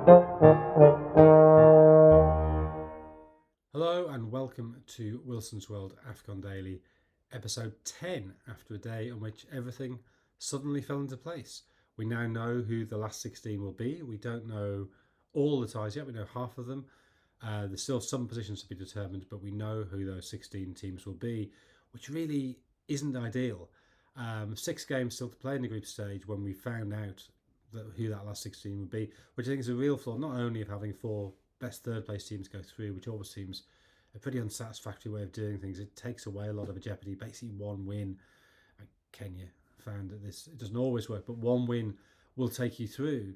Hello and welcome to Wilson's World Afcon Daily, episode 10, after a day on which everything suddenly fell into place. We now know who the last 16 will be. We don't know all the ties yet, we know half of them. There's still some positions to be determined, but we know who those 16 teams will be, which really isn't ideal. 6 games still to play in the group stage when we found out who that last 16 would be, which I think is a real flaw, not only of having 4 best third place teams go through, which always seems a pretty unsatisfactory way of doing things. It takes away a lot of a jeopardy. Basically, one win, Kenya found that it doesn't always work, but one win will take you through.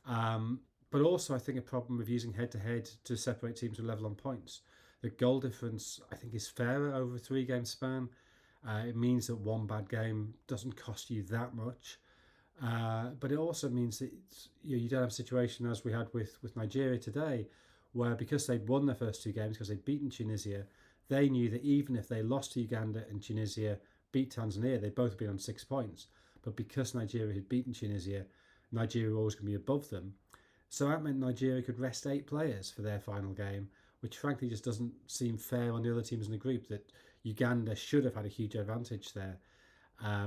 But also, I think a problem of using head-to-head to separate teams who level on points. The goal difference, I think, is fairer over a 3-game span. It means that one bad game doesn't cost you that much. But it also means that you don't have a situation as we had with Nigeria today, where because they'd won their first 2 games, because they'd beaten Tunisia, they knew that even if they lost to Uganda and Tunisia beat Tanzania, they'd both been on 6 points. But because Nigeria had beaten Tunisia, Nigeria were always going to be above them. So that meant Nigeria could rest 8 players for their final game, which frankly just doesn't seem fair on the other teams in the group, that Uganda should have had a huge advantage there.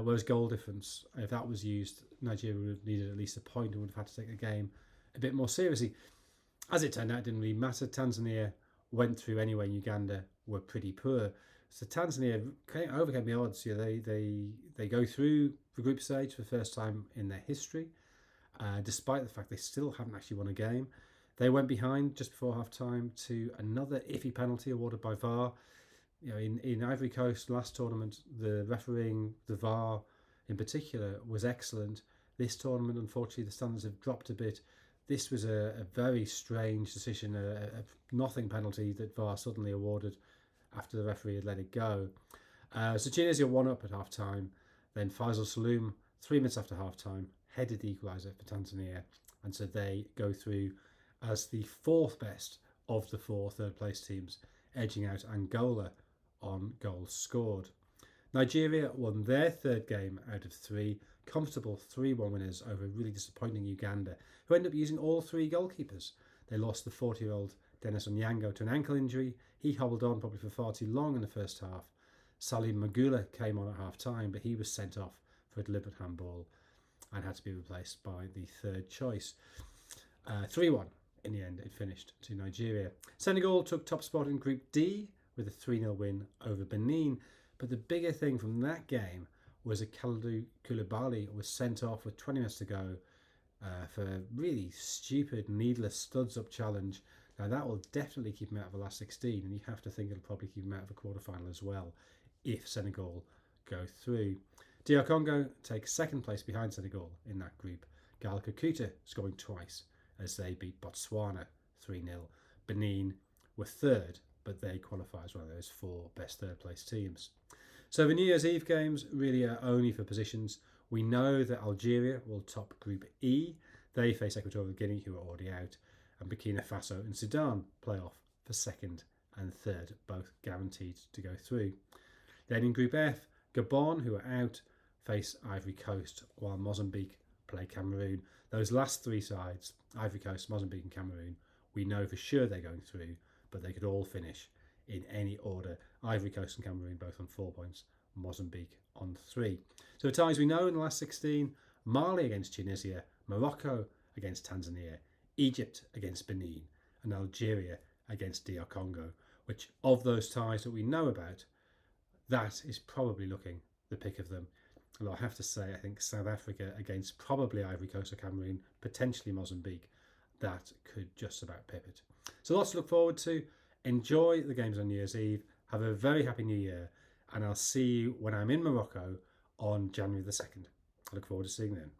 Whereas goal difference, if that was used, Nigeria would have needed at least a point and would have had to take the game a bit more seriously. As it turned out, it didn't really matter. Tanzania went through anyway. Uganda were pretty poor. So Tanzania overcame the odds. They go through the group stage for the first time in their history, despite the fact they still haven't actually won a game. They went behind just before half-time to another iffy penalty awarded by VAR. In Ivory Coast last tournament, the refereeing, the VAR in particular, was excellent. This tournament, unfortunately, the standards have dropped a bit. This was a very strange decision, a nothing penalty that VAR suddenly awarded after the referee had let it go. So Tunisia won up at half-time. Then Faisal Saloum, 3 minutes after half-time, headed the equaliser for Tanzania. And so they go through as the 4th best of the 4 third-place teams, edging out Angola on goals scored. Nigeria won their 3rd game out of 3, comfortable 3-1 winners over really disappointing Uganda, who ended up using all 3 goalkeepers. They lost the 40-year-old Dennis Onyango to an ankle injury. He hobbled on probably for far too long in the first half. Salim Magula came on at half-time, but he was sent off for a deliberate handball and had to be replaced by the 3rd choice. 3-1 in the end, it finished to Nigeria. Senegal took top spot in Group D with a 3-0 win over Benin. But the bigger thing from that game was that Khalidou Koulibaly was sent off with 20 minutes to go for a really stupid, needless studs-up challenge. Now that will definitely keep him out of the last 16, and you have to think it'll probably keep him out of the quarterfinal as well if Senegal go through. DR Congo takes 2nd place behind Senegal in that group. Gal Kakuta scoring twice as they beat Botswana 3-0. Benin were 3rd, but they qualify as one of those 4 best third-place teams. So the New Year's Eve games really are only for positions. We know that Algeria will top Group E. They face Equatorial Guinea, who are already out, and Burkina Faso and Sudan play off for 2nd and 3rd, both guaranteed to go through. Then in Group F, Gabon, who are out, face Ivory Coast, while Mozambique play Cameroon. Those last 3 sides, Ivory Coast, Mozambique and Cameroon, we know for sure they're going through, but they could all finish in any order. Ivory Coast and Cameroon both on 4 points, Mozambique on 3. So the ties we know in the last 16, Mali against Tunisia, Morocco against Tanzania, Egypt against Benin, and Algeria against DR Congo, which of those ties that we know about, that is probably looking the pick of them. And I have to say, I think South Africa against probably Ivory Coast or Cameroon, potentially Mozambique, that could just about pip it. So lots to look forward to. Enjoy the games on New Year's Eve. Have a very happy New Year. And I'll see you when I'm in Morocco on January the 2nd. I look forward to seeing you then.